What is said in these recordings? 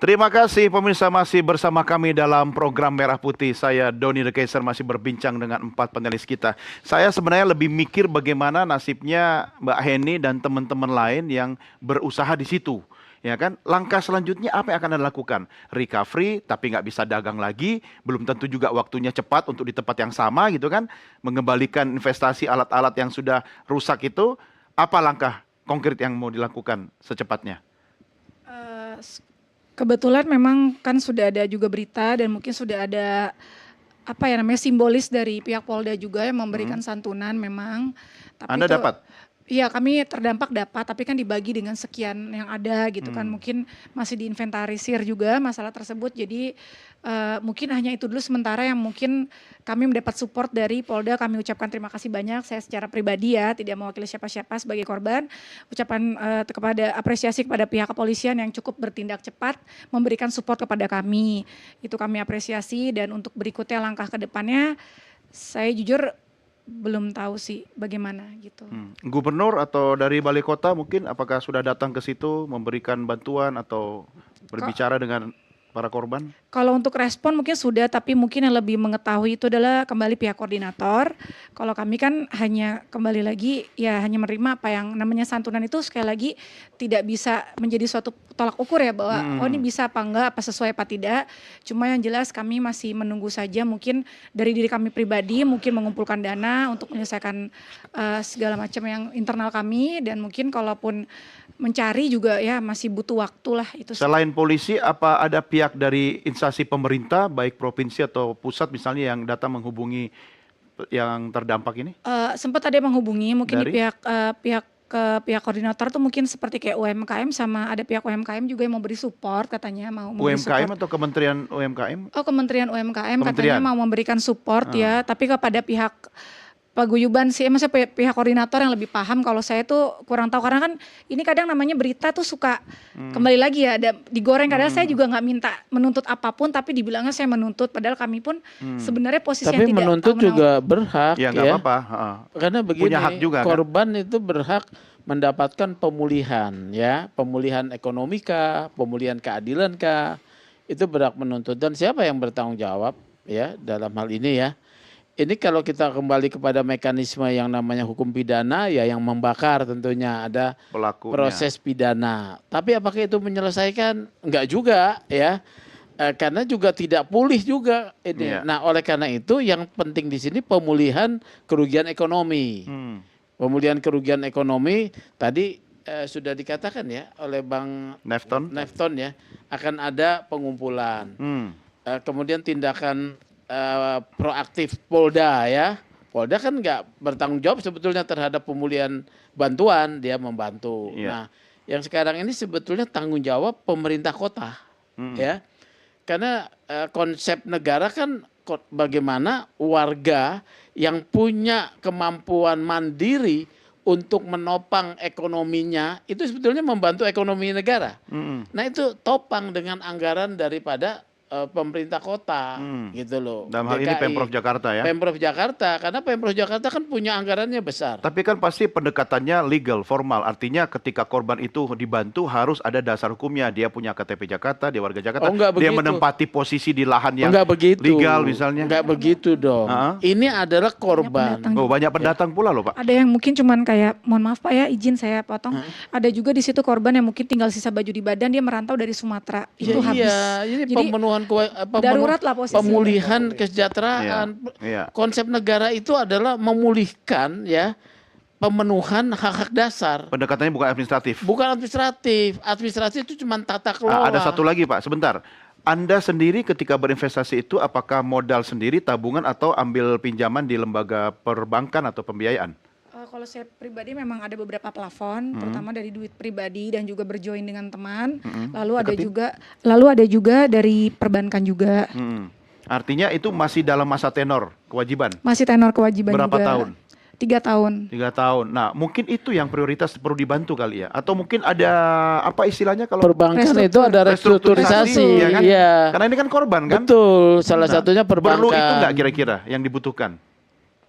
Terima kasih pemirsa, masih bersama kami dalam program Merah Putih. Saya Doni The Kaiser masih berbincang dengan 4 panelis kita. Saya sebenarnya lebih mikir bagaimana nasibnya Mbak Heni dan teman-teman lain yang berusaha di situ. Ya kan, langkah selanjutnya apa yang akan Anda lakukan? Recovery, tapi nggak bisa dagang lagi, belum tentu juga waktunya cepat untuk di tempat yang sama gitu kan. Mengembalikan investasi alat-alat yang sudah rusak itu, apa langkah konkret yang mau dilakukan secepatnya? Eh, Kebetulan memang kan sudah ada juga berita dan mungkin sudah ada apa ya namanya simbolis dari pihak Polda juga yang memberikan santunan memang. Tapi Anda itu, dapat? iya kami terdampak dapat, tapi kan dibagi dengan sekian yang ada gitu kan. Mungkin masih diinventarisir juga masalah tersebut. Jadi mungkin hanya itu dulu sementara yang mungkin kami mendapat support dari Polda. Kami ucapkan terima kasih banyak. Saya secara pribadi ya tidak mewakili siapa-siapa sebagai korban. Ucapan kepada apresiasi kepada pihak kepolisian yang cukup bertindak cepat memberikan support kepada kami. Itu kami apresiasi, dan untuk berikutnya langkah ke depannya saya jujur belum tahu sih bagaimana gitu. Gubernur atau dari balai kota mungkin apakah sudah datang ke situ memberikan bantuan atau berbicara dengan para korban? Kalau untuk respon mungkin sudah, tapi mungkin yang lebih mengetahui itu adalah kembali pihak koordinator. Kalau kami kan hanya kembali lagi ya hanya menerima apa yang namanya santunan itu, sekali lagi tidak bisa menjadi suatu tolak ukur ya bahwa oh ini bisa apa enggak, apa sesuai apa tidak. Cuma yang jelas kami masih menunggu saja, mungkin dari diri kami pribadi mungkin mengumpulkan dana untuk menyelesaikan segala macam yang internal kami, dan mungkin kalaupun mencari juga ya masih butuh waktu lah itu. Selain polisi, apa ada pihak dari instansi pemerintah, baik provinsi atau pusat misalnya yang datang menghubungi yang terdampak ini? Sempat ada yang menghubungi mungkin Dari? di pihak koordinator tuh mungkin seperti kayak UMKM, sama ada pihak UMKM juga yang mau beri support, katanya mau memberi UMKM support. atau Kementerian UMKM? Oh, Kementerian UMKM Kementerian. katanya mau memberikan support ya, tapi kepada pihak paguyuban sih, maksudnya pihak koordinator yang lebih paham. Kalau saya tuh kurang tahu, karena kan ini kadang namanya berita tuh suka kembali lagi ya ada digoreng. Kadang saya juga nggak minta menuntut apapun, tapi dibilangnya saya menuntut, padahal kami pun sebenarnya posisi Tapi yang tidak menuntut tahu juga berhak Ya nggak ya. apa-apa. Karena begini, Punya hak juga kan? korban itu berhak mendapatkan pemulihan ya, pemulihan ekonomi kah, pemulihan keadilan kah, itu berhak menuntut. Dan siapa yang bertanggung jawab ya dalam hal ini ya. Ini kalau kita kembali kepada mekanisme yang namanya hukum pidana ya, yang membakar tentunya ada Pelakunya. proses pidana. Tapi apakah itu menyelesaikan? Enggak juga ya. Karena juga tidak pulih juga ini. Iya. Nah, oleh karena itu yang penting di sini pemulihan kerugian ekonomi. Pemulihan kerugian ekonomi tadi sudah dikatakan ya oleh Bang Nefton ya, akan ada pengumpulan. Kemudian tindakan proaktif Polda ya. Polda kan nggak bertanggung jawab sebetulnya terhadap pemulihan bantuan, dia membantu. Iya. Nah, yang sekarang ini sebetulnya tanggung jawab pemerintah kota ya. Karena konsep negara kan bagaimana warga yang punya kemampuan mandiri untuk menopang ekonominya itu sebetulnya membantu ekonomi negara. Nah, itu topang dengan anggaran daripada pemerintah kota gitu loh. Dalam hal ini DKI. Pemprov Jakarta ya? Pemprov Jakarta, karena Pemprov Jakarta kan punya anggarannya besar. Tapi kan pasti pendekatannya legal, formal. Artinya ketika korban itu dibantu harus ada dasar hukumnya. Dia punya KTP Jakarta, dia warga Jakarta. Oh, enggak dia begitu. menempati posisi di lahan yang Enggak begitu. legal misalnya. Enggak begitu dong. Ini adalah korban. pendatang. Oh, banyak pendatang pula loh Pak. Ada yang mungkin cuman kayak, mohon maaf Pak ya, izin saya potong. Ada juga di situ korban yang mungkin tinggal sisa baju di badan, dia merantau dari Sumatera. Itu habis. Iya, ini Jadi pemenuhan darurat lah posisinya. pemulihan kesejahteraan. Iya. Konsep negara itu adalah memulihkan ya pemenuhan hak-hak dasar. Pendekatannya bukan administratif. Bukan administratif. Administratif itu cuma tata kelola. Ada satu lagi Pak, sebentar. Anda sendiri ketika berinvestasi itu apakah modal sendiri, tabungan, atau ambil pinjaman di lembaga perbankan atau pembiayaan? Kalau saya pribadi memang ada beberapa plafon, terutama dari duit pribadi dan juga berjoin dengan teman. Lalu ada juga dari perbankan juga. Artinya itu masih dalam masa tenor kewajiban? Masih tenor kewajiban Berapa juga. tahun? 3 tahun. 3 tahun. Nah, mungkin itu yang prioritas perlu dibantu kali ya. Atau mungkin ada apa istilahnya kalau Perbankan itu ada restrukturisasi. ya kan? Iya. Karena ini kan korban kan? Betul. Salah Nah, satunya perbankan. Perlu itu nggak kira-kira yang dibutuhkan?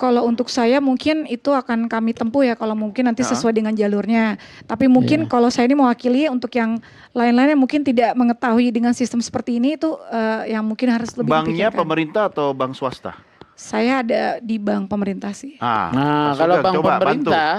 Kalau untuk saya mungkin itu akan kami tempuh ya kalau mungkin nanti sesuai dengan jalurnya. Tapi mungkin kalau saya ini mewakili untuk yang lain-lainnya mungkin tidak mengetahui dengan sistem seperti ini itu yang mungkin harus lebih Banknya dipikirkan. pemerintah atau bank swasta? Saya ada di bank pemerintah sih. Nah, Pak kalau Sugeng, bank coba bantu. pemerintah,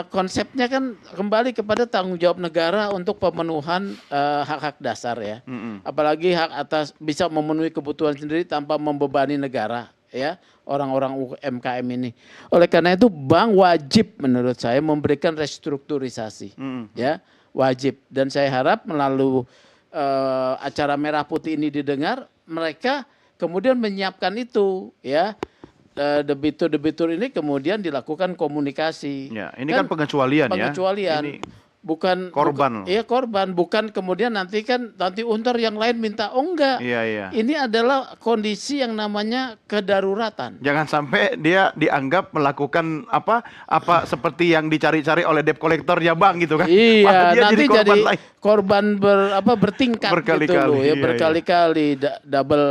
konsepnya kan kembali kepada tanggung jawab negara untuk pemenuhan hak-hak dasar ya. Apalagi hak atas bisa memenuhi kebutuhan sendiri tanpa membebani negara ya, orang-orang UMKM ini. Oleh karena itu bank wajib menurut saya memberikan restrukturisasi ya, wajib. Dan saya harap melalui acara Merah Putih ini didengar, mereka kemudian menyiapkan itu ya. Debitur-debitur ini kemudian dilakukan komunikasi. Ya, ini kan pengecualian ya. Pengecualian. Ini Bukan korban. Iya korban, bukan kemudian nanti unter yang lain minta, oh enggak. Iya, iya. Ini adalah kondisi yang namanya kedaruratan. Jangan sampai dia dianggap melakukan apa seperti yang dicari-cari oleh debt collectornya bank gitu kan. Malah Iya, dia nanti korban jadi lain. korban bertingkat Berkali-kali, gitu loh ya, iya, berkali-kali double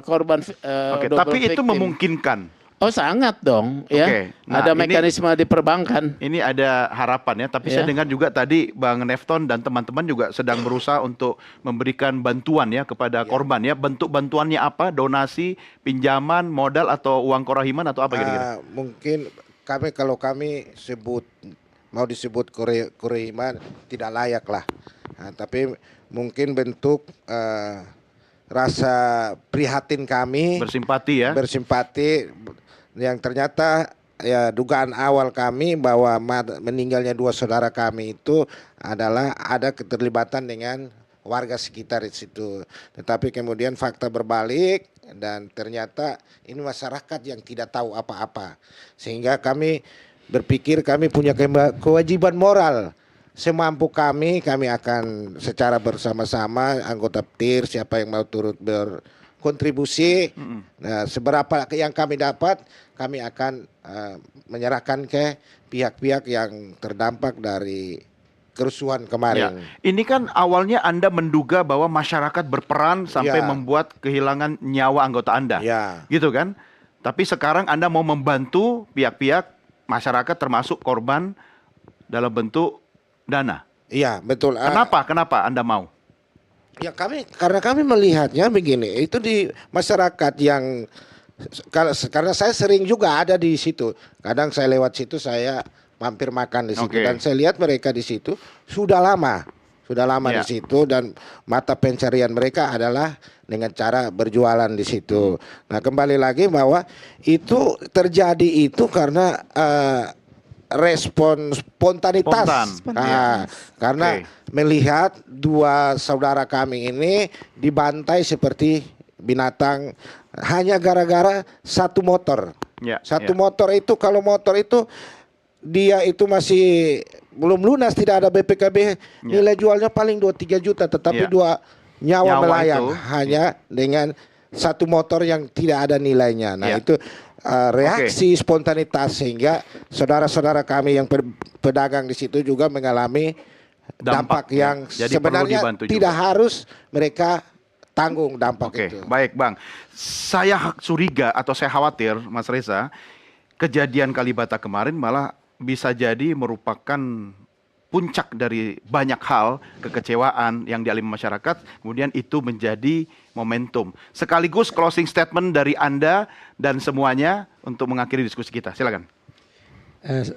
korban Oke, double tapi itu victim. memungkinkan. Oh sangat dong ya. Oke, nah, ada ini- mekanisme di perbankan. Ini ada harapan ya, tapi saya Ya. dengar juga tadi Bang Nefton dan teman-teman juga sedang berusaha untuk memberikan bantuan ya kepada korban ya. Bentuk bantuannya apa? Donasi, pinjaman, modal atau uang korahiman atau apa kira-kira? Mungkin kalau kami mau disebut korahiman tidak layak lah. Nah, tapi mungkin bentuk rasa prihatin kami, Bersimpati ya. bersimpati yang ternyata ya dugaan awal kami bahwa meninggalnya 2 saudara kami itu adalah ada keterlibatan dengan warga sekitar di situ. Tetapi kemudian fakta berbalik dan ternyata ini masyarakat yang tidak tahu apa-apa. Sehingga kami berpikir kami punya kewajiban moral. Semampu kami akan secara bersama-sama anggota TIR siapa yang mau turut berkontribusi. Nah, seberapa yang kami dapat kami akan menyerahkan ke pihak-pihak yang terdampak dari kerusuhan Ya, kemarin. ini kan awalnya Anda menduga bahwa masyarakat berperan sampai Ya. membuat kehilangan nyawa anggota Anda. Ya. Gitu kan? Tapi sekarang Anda mau membantu pihak-pihak masyarakat termasuk korban dalam bentuk dana. Iya, betul. Kenapa Anda mau? Ya karena kami melihatnya begini, itu di masyarakat yang karena saya sering juga ada di situ. Kadang saya lewat situ, saya mampir makan di situ Oke. dan saya lihat mereka di situ sudah lama Ya. di situ dan mata pencarian mereka adalah dengan cara berjualan di situ. Nah, kembali lagi bahwa itu terjadi itu karena respon spontanitas. Spontan. Karena Oke. melihat 2 saudara kami ini dibantai seperti binatang hanya gara-gara 1 motor. Ya, Satu ya. motor itu, kalau motor itu dia itu masih belum lunas, tidak ada BPKB, nilai jualnya paling 2-3 juta, tetapi Ya. 2 nyawa Nyawa melayang itu. hanya dengan 1 motor yang tidak ada nilainya. Nah, Ya. itu reaksi spontanitas sehingga saudara-saudara kami yang pedagang di situ juga mengalami dampak ya. yang Jadi perlu sebenarnya dibantu juga. tidak harus mereka tanggung dampak Oke, itu. baik Bang. Saya curiga atau saya khawatir Mas Reza, kejadian Kalibata kemarin malah bisa jadi merupakan puncak dari banyak hal kekecewaan yang dialami masyarakat, kemudian itu menjadi momentum. Sekaligus closing statement dari Anda dan semuanya untuk mengakhiri diskusi kita. Silakan.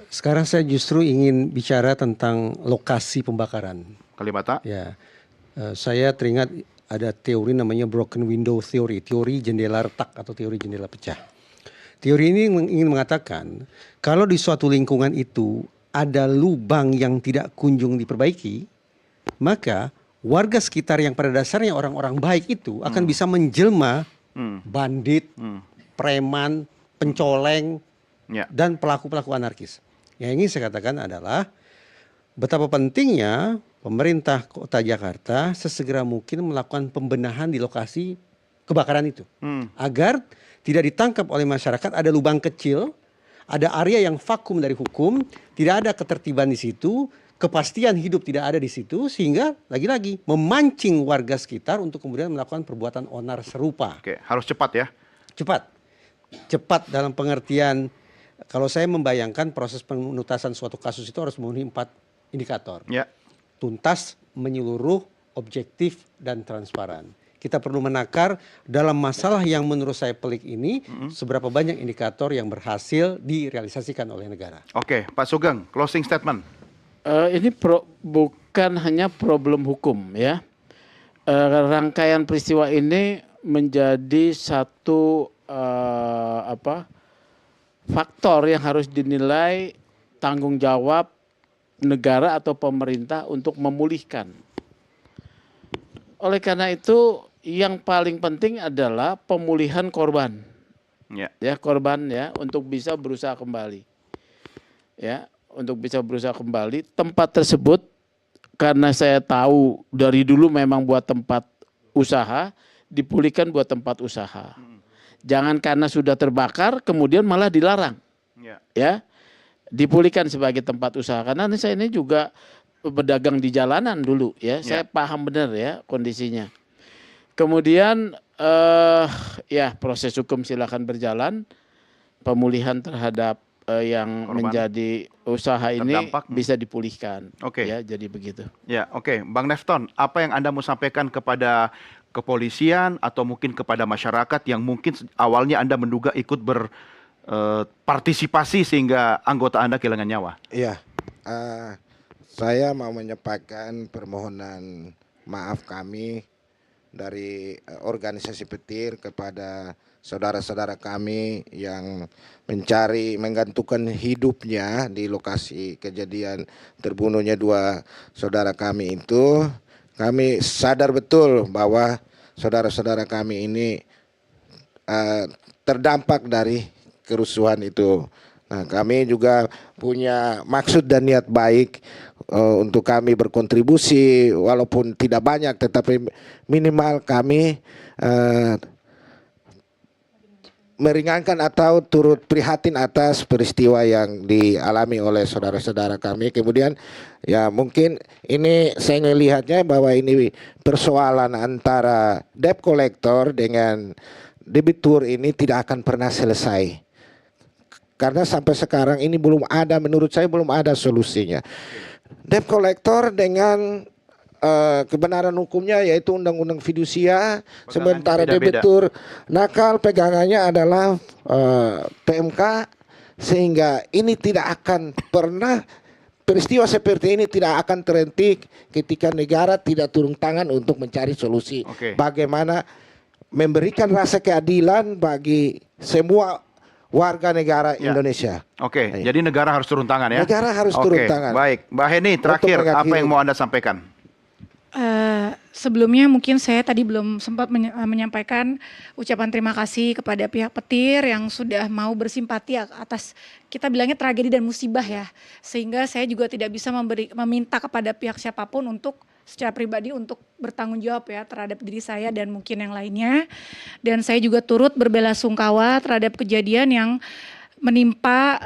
Sekarang saya justru ingin bicara tentang lokasi pembakaran. Kalibata. Ya, saya teringat ada teori namanya broken window theory, teori jendela retak atau teori jendela pecah. Teori ini ingin mengatakan kalau di suatu lingkungan itu ada lubang yang tidak kunjung diperbaiki, maka warga sekitar yang pada dasarnya orang-orang baik itu akan bisa menjelma bandit, preman, pencoleng, Ya. dan pelaku-pelaku anarkis. Yang ingin saya katakan adalah betapa pentingnya pemerintah Kota Jakarta sesegera mungkin melakukan pembenahan di lokasi kebakaran itu. Agar tidak ditangkap oleh masyarakat ada lubang kecil, ada area yang vakum dari hukum, tidak ada ketertiban di situ, kepastian hidup tidak ada di situ, sehingga lagi-lagi memancing warga sekitar untuk kemudian melakukan perbuatan onar serupa. Oke, harus cepat ya. Cepat. cepat dalam pengertian kalau saya membayangkan proses penuntasan suatu kasus itu harus memenuhi 4 indikator. Ya. Tuntas, menyeluruh, objektif, dan transparan. Kita perlu menakar dalam masalah yang menurut saya pelik ini, seberapa banyak indikator yang berhasil direalisasikan oleh negara. Oke, Pak Sugeng, closing statement. Ini bukan hanya problem hukum ya. Rangkaian peristiwa ini menjadi satu faktor yang harus dinilai tanggung jawab negara atau pemerintah untuk memulihkan. Oleh karena itu yang paling penting adalah pemulihan korban. Ya, korban ya untuk bisa berusaha kembali. Ya, untuk bisa berusaha kembali. Tempat tersebut karena saya tahu dari dulu memang buat tempat usaha, dipulihkan buat tempat usaha. Jangan karena sudah terbakar kemudian malah dilarang. Ya. Dipulihkan sebagai tempat usaha. Karena saya ini juga berdagang di jalanan dulu ya. Saya paham benar ya kondisinya. Kemudian ya proses hukum silakan berjalan. Pemulihan terhadap yang korban menjadi usaha ini terdampak bisa dipulihkan. Ya, jadi begitu. Ya, oke. Bang Nefton, apa yang Anda mau sampaikan kepada kepolisian atau mungkin kepada masyarakat yang mungkin awalnya Anda menduga ikut berpartisipasi sehingga anggota Anda kehilangan nyawa? Iya, saya mau menyampaikan permohonan maaf kami dari organisasi petir kepada saudara-saudara kami yang menggantungkan hidupnya di lokasi kejadian terbunuhnya 2 saudara kami itu. Kami sadar betul bahwa saudara-saudara kami ini terdampak dari kerusuhan itu. Nah, kami juga punya maksud dan niat baik untuk kami berkontribusi walaupun tidak banyak, tetapi minimal kami meringankan atau turut prihatin atas peristiwa yang dialami oleh saudara-saudara kami. Kemudian ya mungkin ini saya melihatnya bahwa ini persoalan antara debt collector dengan debitur ini tidak akan pernah selesai. Karena sampai sekarang ini menurut saya belum ada solusinya. Debt collector dengan kebenaran hukumnya yaitu undang-undang fidusia, sementara debitur nakal pegangannya adalah PMK, sehingga ini tidak akan pernah peristiwa seperti ini tidak akan terhenti ketika negara tidak turun tangan untuk mencari solusi bagaimana memberikan rasa keadilan bagi semua warga negara Indonesia. Jadi negara harus turun tangan ya? Negara harus turun tangan. Baik, Mbak Heni, terakhir apa yang mau Anda sampaikan? Sebelumnya mungkin saya tadi belum sempat menyampaikan ucapan terima kasih kepada pihak petir yang sudah mau bersimpati atas kita bilangnya tragedi dan musibah ya. Sehingga saya juga tidak bisa meminta kepada pihak siapapun untuk secara pribadi untuk bertanggung jawab ya terhadap diri saya dan mungkin yang lainnya. Dan saya juga turut berbelasungkawa terhadap kejadian yang menimpa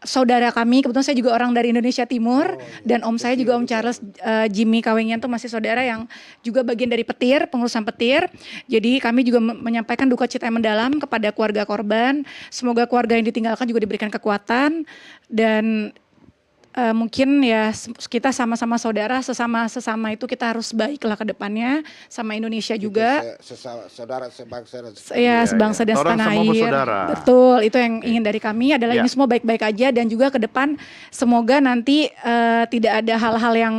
saudara kami. Kebetulan saya juga orang dari Indonesia Timur dan om saya juga Om Charles Jimmy Kawengian tuh masih saudara yang juga bagian dari petir, pengurusan petir. Jadi kami juga menyampaikan duka cita yang mendalam kepada keluarga korban. Semoga keluarga yang ditinggalkan juga diberikan kekuatan dan mungkin ya kita sama-sama saudara, sesama itu kita harus baiklah ke depannya sama Indonesia juga. Saudara sebangsa dan sebangsa dan setanah air. Betul, itu yang ingin dari kami adalah ini semua baik-baik aja dan juga ke depan semoga nanti tidak ada hal-hal yang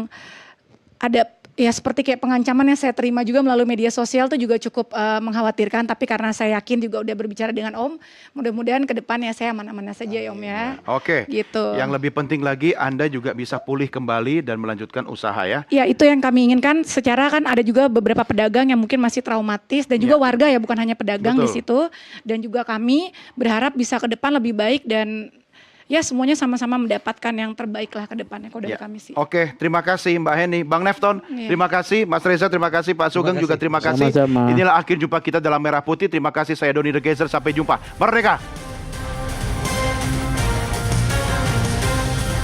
ada ya seperti kayak pengancaman yang saya terima juga melalui media sosial itu juga cukup mengkhawatirkan, tapi karena saya yakin juga udah berbicara dengan Om, mudah-mudahan ke depan ya saya aman-aman saja ya Om ya. Gitu. Yang lebih penting lagi Anda juga bisa pulih kembali dan melanjutkan usaha ya. Ya itu yang kami inginkan, secara kan ada juga beberapa pedagang yang mungkin masih traumatis dan juga warga ya bukan hanya pedagang di situ, dan juga kami berharap bisa ke depan lebih baik dan ya semuanya sama-sama mendapatkan yang terbaik lah ke depannya kalau dari kami sih. Terima kasih Mbak Heni, Bang Nefton, terima kasih, Mas Reza, terima kasih, Pak Sugeng juga terima kasih. Sama-sama. Inilah akhir jumpa kita dalam Merah Putih. Terima kasih, saya Doni The Gezer, sampai jumpa. Merdeka!